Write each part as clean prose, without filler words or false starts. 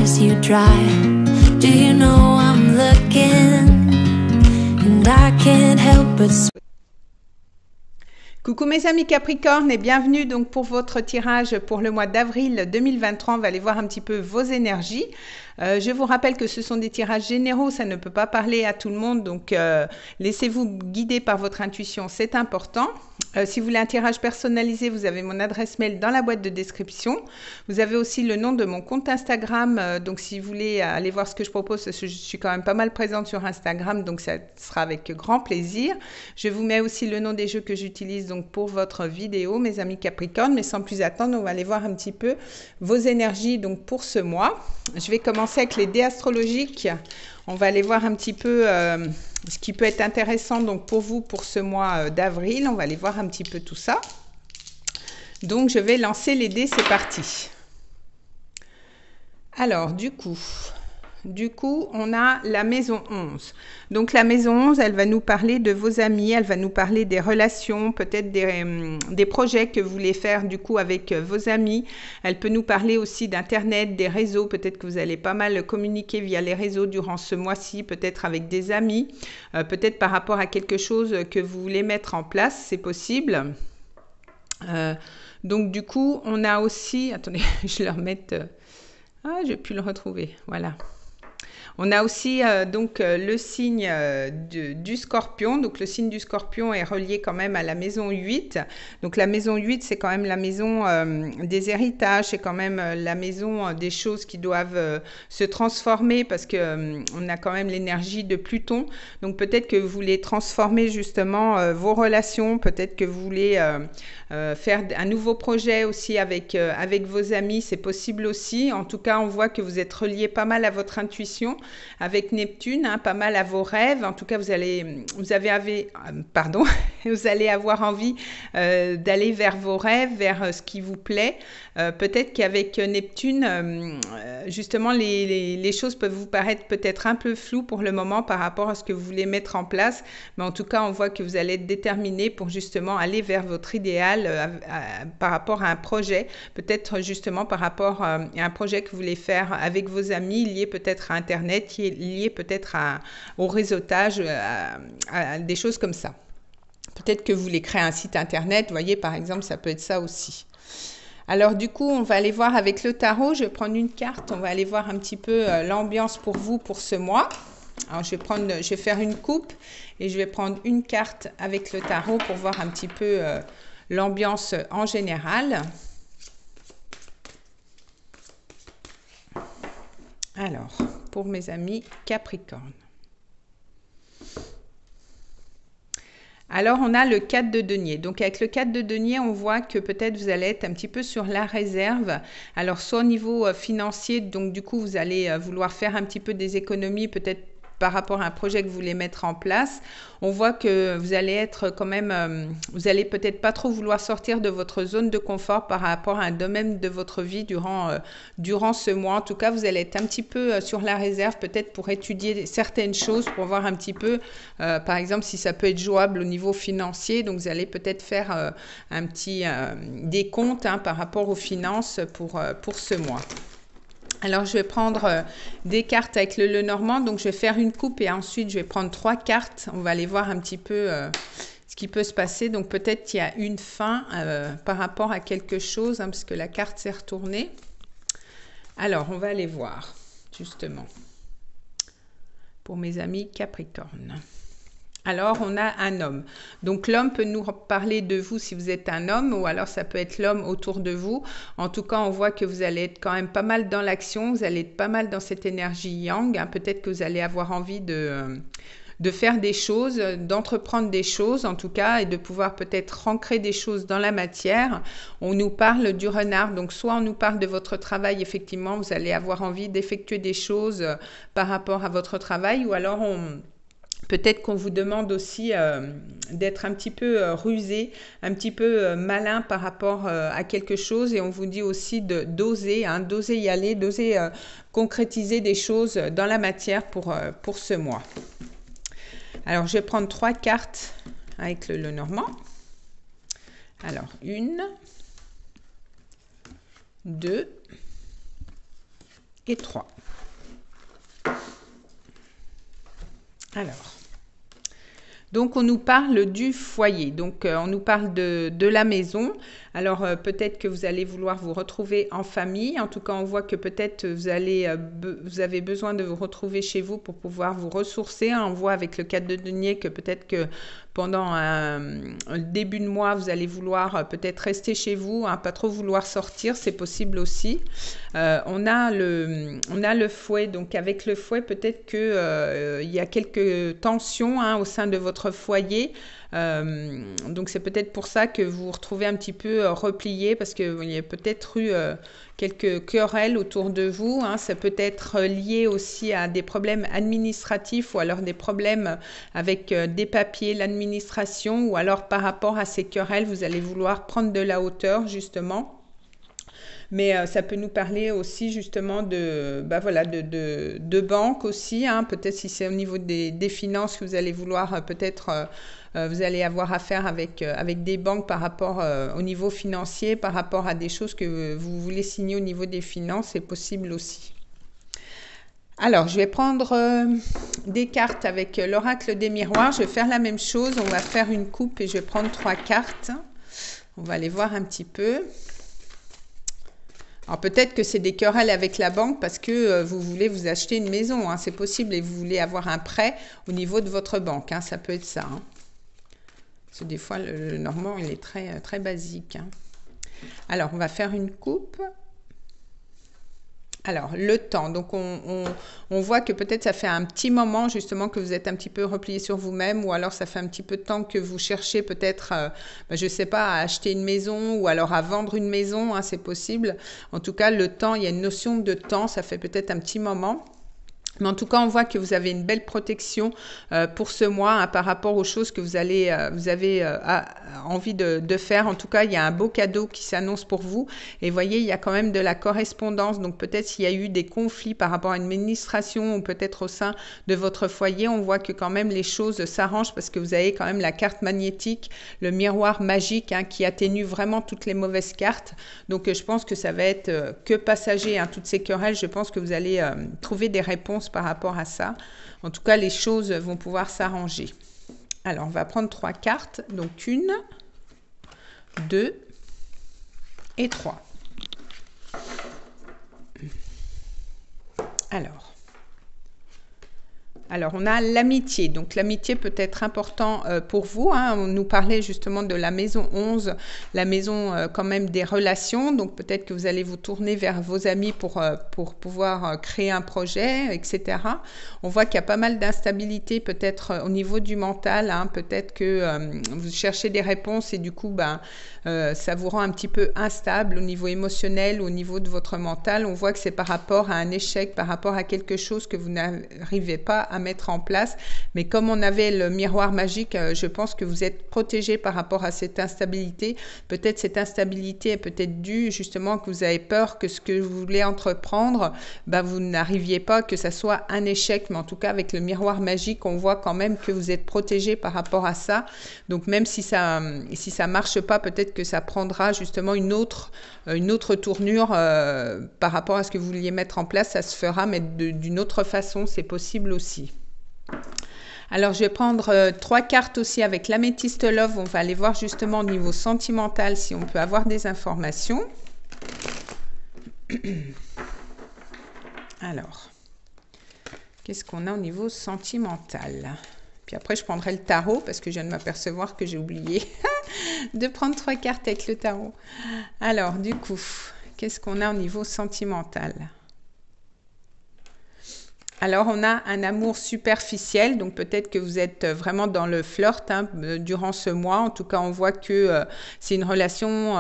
tears you dry. Do you know I'm looking, and I can't help but... Coucou mes amis Capricorne et bienvenue donc pour votre tirage pour le mois d'avril 2023. On va aller voir un petit peu vos énergies. Je vous rappelle que ce sont des tirages généraux, ça ne peut pas parler à tout le monde, donc laissez-vous guider par votre intuition, c'est important. Si vous voulez un tirage personnalisé, vous avez mon adresse mail dans la boîte de description. Vous avez aussi le nom de mon compte Instagram, donc si vous voulez aller voir ce que je propose, je suis quand même pas mal présente sur Instagram, donc ça sera avec grand plaisir. Je vous mets aussi le nom des jeux que j'utilise donc pour votre vidéo, mes amis Capricorne, mais sans plus attendre, on va aller voir un petit peu vos énergies donc pour ce mois. Je vais commencer avec les dés astrologiques. On va aller voir un petit peu ce qui peut être intéressant donc pour vous pour ce mois d'avril. On va aller voir un petit peu tout ça. Donc je vais lancer les dés, c'est parti. Alors du coup, on a la maison 11. Donc la maison 11, elle va nous parler de vos amis, elle va nous parler des relations, peut-être des projets que vous voulez faire du coup avec vos amis. Elle peut nous parler aussi d'Internet, des réseaux. Peut-être que vous allez pas mal communiquer via les réseaux durant ce mois-ci, peut-être avec des amis, peut-être par rapport à quelque chose que vous voulez mettre en place, c'est possible. Donc du coup, on a aussi... Attendez, je vais le remettre... Ah, j'ai pu le retrouver, voilà. On a aussi donc le signe du Scorpion. Donc le signe du Scorpion est relié quand même à la maison 8. Donc la maison 8, c'est quand même la maison des héritages, c'est quand même la maison des choses qui doivent se transformer parce que on a quand même l'énergie de Pluton. Donc peut-être que vous voulez transformer justement vos relations, peut-être que vous voulez faire un nouveau projet aussi avec vos amis, c'est possible aussi. En tout cas, on voit que vous êtes relié pas mal à votre intuition avec Neptune, hein, pas mal à vos rêves. En tout cas, vous allez avoir envie d'aller vers vos rêves, vers ce qui vous plaît. Peut-être qu'avec Neptune, justement, les choses peuvent vous paraître peut-être un peu floues pour le moment par rapport à ce que vous voulez mettre en place. Mais en tout cas, on voit que vous allez être déterminé pour justement aller vers votre idéal par rapport à un projet. Peut-être justement par rapport à un projet que vous voulez faire avec vos amis, lié peut-être à Internet, qui est lié peut-être au réseautage, à des choses comme ça. Peut-être que vous voulez créer un site Internet, vous voyez, par exemple, ça peut être ça aussi. Alors du coup, on va aller voir avec le tarot. Je vais prendre une carte, on va aller voir un petit peu l'ambiance pour vous pour ce mois. Alors je vais faire une coupe et je vais prendre une carte avec le tarot pour voir un petit peu l'ambiance en général. Alors, pour mes amis Capricorne. Alors, on a le 4 de denier. Donc, avec le 4 de denier, on voit que peut-être vous allez être un petit peu sur la réserve. Alors, soit au niveau financier, donc du coup, vous allez vouloir faire un petit peu des économies, peut-être par rapport à un projet que vous voulez mettre en place. On voit que vous allez être quand même, vous allez peut-être pas trop vouloir sortir de votre zone de confort par rapport à un domaine de votre vie durant ce mois. En tout cas, vous allez être un petit peu sur la réserve, peut-être pour étudier certaines choses, pour voir un petit peu, par exemple, si ça peut être jouable au niveau financier. Donc, vous allez peut-être faire un petit décompte par rapport aux finances pour ce mois. Alors, je vais prendre des cartes avec le Lenormand. Donc, je vais faire une coupe et ensuite, je vais prendre 3 cartes. On va aller voir un petit peu ce qui peut se passer. Donc, peut-être qu'il y a une fin par rapport à quelque chose, parce que la carte s'est retournée. Alors, on va aller voir, justement, pour mes amis Capricorne. Alors, on a un homme. Donc, l'homme peut nous parler de vous si vous êtes un homme, ou alors ça peut être l'homme autour de vous. En tout cas, on voit que vous allez être quand même pas mal dans l'action, vous allez être pas mal dans cette énergie yang. Peut-être que vous allez avoir envie de faire des choses, d'entreprendre des choses en tout cas, et de pouvoir peut-être ancrer des choses dans la matière. On nous parle du renard, donc soit on nous parle de votre travail, effectivement, vous allez avoir envie d'effectuer des choses par rapport à votre travail, ou alors peut-être qu'on vous demande aussi d'être un petit peu rusé, un petit peu malin par rapport à quelque chose, et on vous dit aussi d'oser y aller, d'oser concrétiser des choses dans la matière pour ce mois. Alors, je vais prendre 3 cartes avec le Lenormand. Alors, 1, 2 et 3. Alors, donc on nous parle du foyer, donc on nous parle de la maison. Alors peut-être que vous allez vouloir vous retrouver en famille. En tout cas, on voit que peut-être vous avez besoin de vous retrouver chez vous pour pouvoir vous ressourcer. On voit avec le 4 de denier que peut-être que pendant un début de mois, vous allez vouloir peut-être rester chez vous, hein, pas trop vouloir sortir, c'est possible aussi. On a le fouet, donc avec le fouet, peut-être que il y a quelques tensions, hein, au sein de votre foyer. Donc c'est peut-être pour ça que vous vous retrouvez un petit peu replié, parce qu'il y a peut-être eu quelques querelles autour de vous, hein. Ça peut être lié aussi à des problèmes administratifs, ou alors des problèmes avec des papiers, l'administration, ou alors par rapport à ces querelles, vous allez vouloir prendre de la hauteur justement. Mais ça peut nous parler aussi justement de banque aussi, hein. Peut-être si c'est au niveau des finances que vous allez vouloir peut-être vous allez avoir affaire avec des banques par rapport au niveau financier, par rapport à des choses que vous voulez signer au niveau des finances, c'est possible aussi. Alors, je vais prendre des cartes avec l'oracle des miroirs. Je vais faire la même chose. On va faire une coupe et je vais prendre 3 cartes. On va aller voir un petit peu. Alors peut-être que c'est des querelles avec la banque parce que vous voulez vous acheter une maison, hein, c'est possible, et vous voulez avoir un prêt au niveau de votre banque, hein, ça peut être ça. Hein. Parce que des fois, le normand, il est très, très basique. Hein. Alors, on va faire une coupe. Alors, le temps. Donc, on voit que peut-être ça fait un petit moment, justement, que vous êtes un petit peu replié sur vous-même, ou alors ça fait un petit peu de temps que vous cherchez peut-être, je ne sais pas, à acheter une maison, ou alors à vendre une maison, hein, c'est possible. En tout cas, le temps, il y a une notion de temps, ça fait peut-être un petit moment. Mais en tout cas, on voit que vous avez une belle protection pour ce mois, hein, par rapport aux choses que vous avez envie de faire. En tout cas, il y a un beau cadeau qui s'annonce pour vous. Et vous voyez, il y a quand même de la correspondance. Donc peut-être s'il y a eu des conflits par rapport à une administration, ou peut-être au sein de votre foyer, on voit que quand même les choses s'arrangent, parce que vous avez quand même la carte magnétique, le miroir magique, hein, qui atténue vraiment toutes les mauvaises cartes. Donc je pense que ça va être que passager, hein, toutes ces querelles. Je pense que vous allez trouver des réponses par rapport à ça. En tout cas, les choses vont pouvoir s'arranger. Alors, on va prendre 3 cartes. Donc, 1, 2 et 3. Alors, on a l'amitié. Donc, l'amitié peut être important pour vous, hein. On nous parlait justement de la maison 11, la maison quand même des relations. Donc, peut-être que vous allez vous tourner vers vos amis pour pouvoir créer un projet, etc. On voit qu'il y a pas mal d'instabilité peut-être au niveau du mental, hein. Peut-être que vous cherchez des réponses et du coup, ça vous rend un petit peu instable au niveau émotionnel, au niveau de votre mental. On voit que c'est par rapport à un échec, par rapport à quelque chose que vous n'arrivez pas à mettre en place. Mais comme on avait le miroir magique, je pense que vous êtes protégé par rapport à cette instabilité. Peut-être cette instabilité est peut-être due justement que vous avez peur que ce que vous voulez entreprendre, vous n'arriviez pas, que ça soit un échec. Mais en tout cas, avec le miroir magique, on voit quand même que vous êtes protégé par rapport à ça. Donc même si ça marche pas, peut-être que ça prendra justement une autre tournure par rapport à ce que vous vouliez mettre en place. Ça se fera, mais d'une autre façon, c'est possible aussi. Alors, je vais prendre 3 cartes aussi avec l'améthyste love. On va aller voir justement au niveau sentimental si on peut avoir des informations. Alors, qu'est-ce qu'on a au niveau sentimental? Puis après, je prendrai le tarot parce que je viens de m'apercevoir que j'ai oublié de prendre 3 cartes avec le tarot. Alors, du coup, qu'est-ce qu'on a au niveau sentimental? Alors, on a un amour superficiel, donc peut-être que vous êtes vraiment dans le flirt, hein, durant ce mois. En tout cas, on voit que c'est une relation,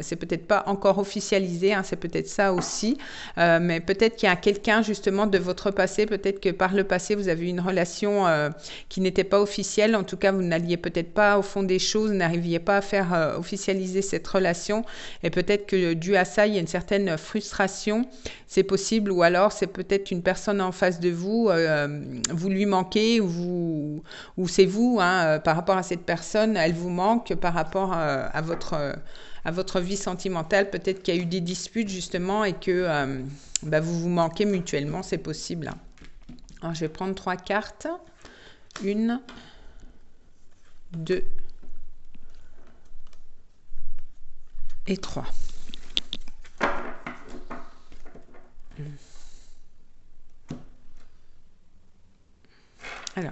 c'est peut-être pas encore officialisé, hein, c'est peut-être ça aussi. Mais peut-être qu'il y a quelqu'un justement de votre passé, peut-être que par le passé, vous avez eu une relation qui n'était pas officielle. En tout cas, vous n'alliez peut-être pas au fond des choses, n'arriviez pas à faire officialiser cette relation. Et peut-être que dû à ça, il y a une certaine frustration. C'est possible, ou alors c'est peut-être une personne en face de vous, vous lui manquez, ou c'est vous, hein, par rapport à cette personne, elle vous manque par rapport à à votre vie sentimentale. Peut-être qu'il y a eu des disputes justement et que vous vous manquez mutuellement, c'est possible. Alors, je vais prendre 3 cartes. 1, 2 et 3. Alors,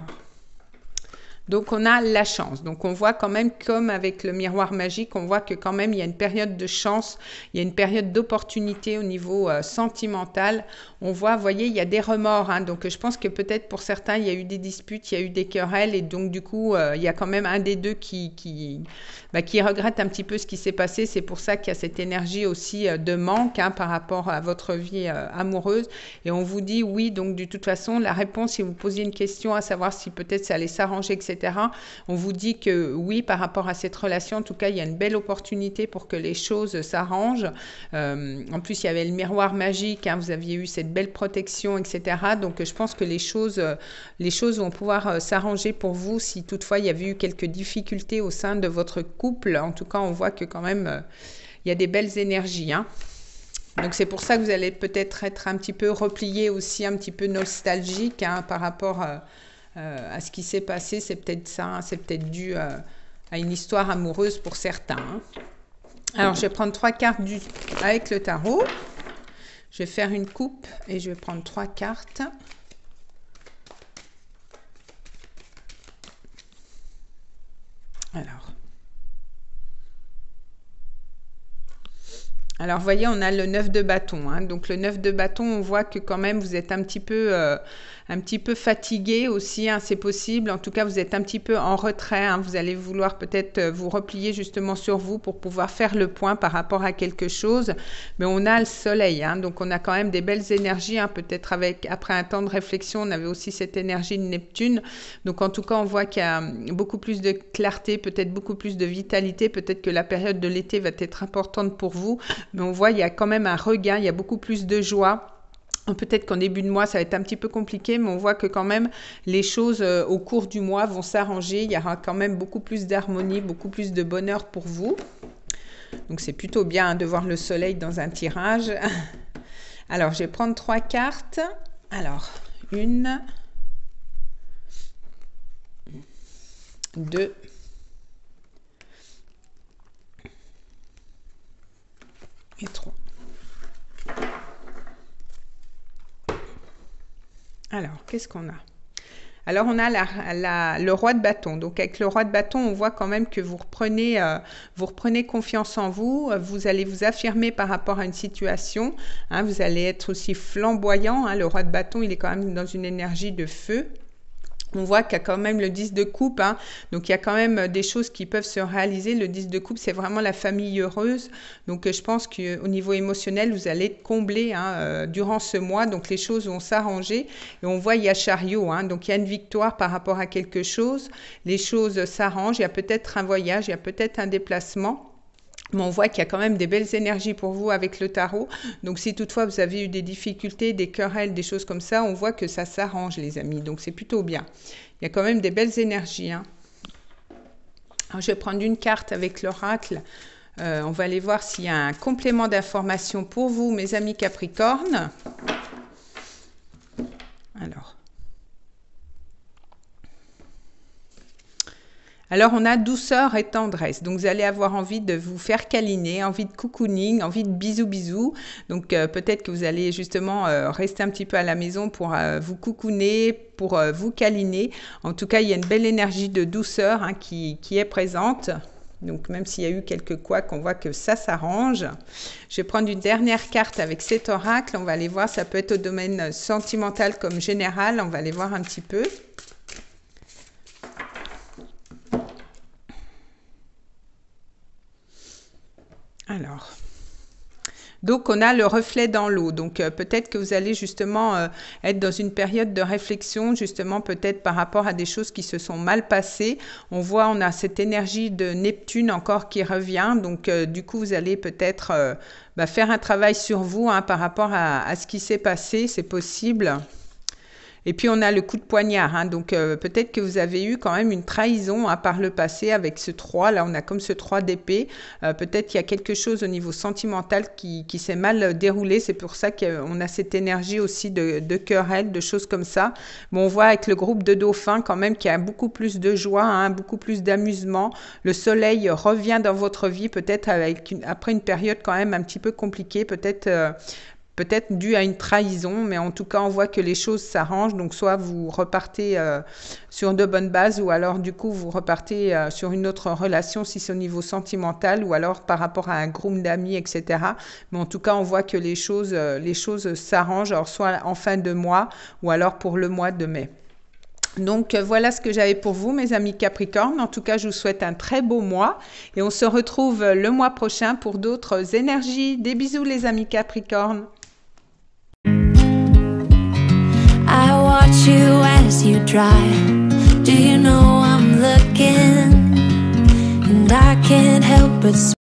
donc on a la chance. Donc on voit quand même, comme avec le miroir magique, on voit que quand même il y a une période de chance, il y a une période d'opportunité au niveau sentimental. On voit, vous voyez, il y a des remords. Hein, donc je pense que peut-être pour certains, il y a eu des disputes, il y a eu des querelles. Et donc du coup, il y a quand même un des deux qui regrette un petit peu ce qui s'est passé. C'est pour ça qu'il y a cette énergie aussi de manque par rapport à votre vie amoureuse. Et on vous dit oui, donc de toute façon, la réponse, si vous posiez une question à savoir si peut-être ça allait s'arranger, etc., on vous dit que oui, par rapport à cette relation, en tout cas, il y a une belle opportunité pour que les choses s'arrangent. En plus, il y avait le miroir magique, vous aviez eu cette belle protection, etc. Donc, je pense que les choses vont pouvoir s'arranger pour vous si toutefois il y avait eu quelques difficultés au sein de votre couple. En tout cas, on voit que quand même, il y a des belles énergies. Donc, c'est pour ça que vous allez peut-être être un petit peu replié aussi, un petit peu nostalgique par rapport à ce qui s'est passé. C'est peut-être ça, c'est peut-être dû à une histoire amoureuse pour certains. Alors, je vais prendre 3 cartes avec le tarot. Je vais faire une coupe et je vais prendre 3 cartes. Alors, vous voyez, on a le 9 de bâton. Donc, le 9 de bâton, on voit que quand même, vous êtes un petit peu fatigué aussi. C'est possible. En tout cas, vous êtes un petit peu en retrait. Vous allez vouloir peut-être vous replier justement sur vous pour pouvoir faire le point par rapport à quelque chose. Mais on a le soleil. Donc, on a quand même des belles énergies. Peut-être après un temps de réflexion, on avait aussi cette énergie de Neptune. Donc, en tout cas, on voit qu'il y a beaucoup plus de clarté, peut-être beaucoup plus de vitalité. Peut-être que la période de l'été va être importante pour vous. Mais on voit, il y a quand même un regain, il y a beaucoup plus de joie. Peut-être qu'en début de mois, ça va être un petit peu compliqué, mais on voit que quand même, les choses au cours du mois vont s'arranger. Il y aura quand même beaucoup plus d'harmonie, beaucoup plus de bonheur pour vous. Donc, c'est plutôt bien de voir le soleil dans un tirage. Alors, je vais prendre 3 cartes. Alors, 1, 2, et 3. Alors, qu'est-ce qu'on a? Alors, on a le roi de bâton. Donc, avec le roi de bâton, on voit quand même que vous reprenez confiance en vous. Vous allez vous affirmer par rapport à une situation. Vous allez être aussi flamboyant. Le roi de bâton, il est quand même dans une énergie de feu. On voit qu'il y a quand même le 10 de coupe, donc il y a quand même des choses qui peuvent se réaliser. Le 10 de coupe, c'est vraiment la famille heureuse. Donc je pense qu'au niveau émotionnel, vous allez être comblé durant ce mois. Donc les choses vont s'arranger. Et on voit il y a chariot, donc il y a une victoire par rapport à quelque chose. Les choses s'arrangent. Il y a peut-être un voyage, il y a peut-être un déplacement. Mais on voit qu'il y a quand même des belles énergies pour vous avec le tarot. Donc, si toutefois vous avez eu des difficultés, des querelles, des choses comme ça, on voit que ça s'arrange, les amis. Donc, c'est plutôt bien. Il y a quand même des belles énergies. Alors, je vais prendre une carte avec l'oracle. On va aller voir s'il y a un complément d'information pour vous, mes amis Capricorne. Alors, on a douceur et tendresse. Donc, vous allez avoir envie de vous faire câliner, envie de cocooning, envie de bisous. Donc, peut-être que vous allez justement rester un petit peu à la maison pour vous cocooner, pour vous câliner. En tout cas, il y a une belle énergie de douceur qui est présente. Donc, même s'il y a eu quelques couacs, on voit que ça s'arrange. Je vais prendre une dernière carte avec cet oracle. On va aller voir, ça peut être au domaine sentimental comme général. On va aller voir un petit peu. Alors, donc on a le reflet dans l'eau. Donc peut-être que vous allez justement être dans une période de réflexion, justement peut-être par rapport à des choses qui se sont mal passées. On voit, on a cette énergie de Neptune encore qui revient. Donc du coup, vous allez peut-être faire un travail sur vous par rapport à ce qui s'est passé. C'est possible. Et puis on a le coup de poignard, hein, donc peut-être que vous avez eu quand même une trahison hein, par le passé avec ce 3, là on a comme ce 3 d'épée, peut-être qu'il y a quelque chose au niveau sentimental qui s'est mal déroulé, c'est pour ça qu'on a cette énergie aussi de querelle, de choses comme ça. Bon, on voit avec le groupe de dauphins quand même qu'il y a beaucoup plus de joie, hein, beaucoup plus d'amusement, le soleil revient dans votre vie peut-être après une période quand même un petit peu compliquée, peut-être dû à une trahison, mais en tout cas, on voit que les choses s'arrangent. Donc, soit vous repartez sur de bonnes bases, ou alors, du coup, vous repartez sur une autre relation, si c'est au niveau sentimental, ou alors par rapport à un groupe d'amis, etc. Mais en tout cas, on voit que les choses s'arrangent, alors soit en fin de mois, ou alors pour le mois de mai. Donc, voilà ce que j'avais pour vous, mes amis Capricorne. En tout cas, je vous souhaite un très beau mois et on se retrouve le mois prochain pour d'autres énergies. Des bisous, les amis Capricorne. I watch you as you drive. Do you know I'm looking? And I can't help but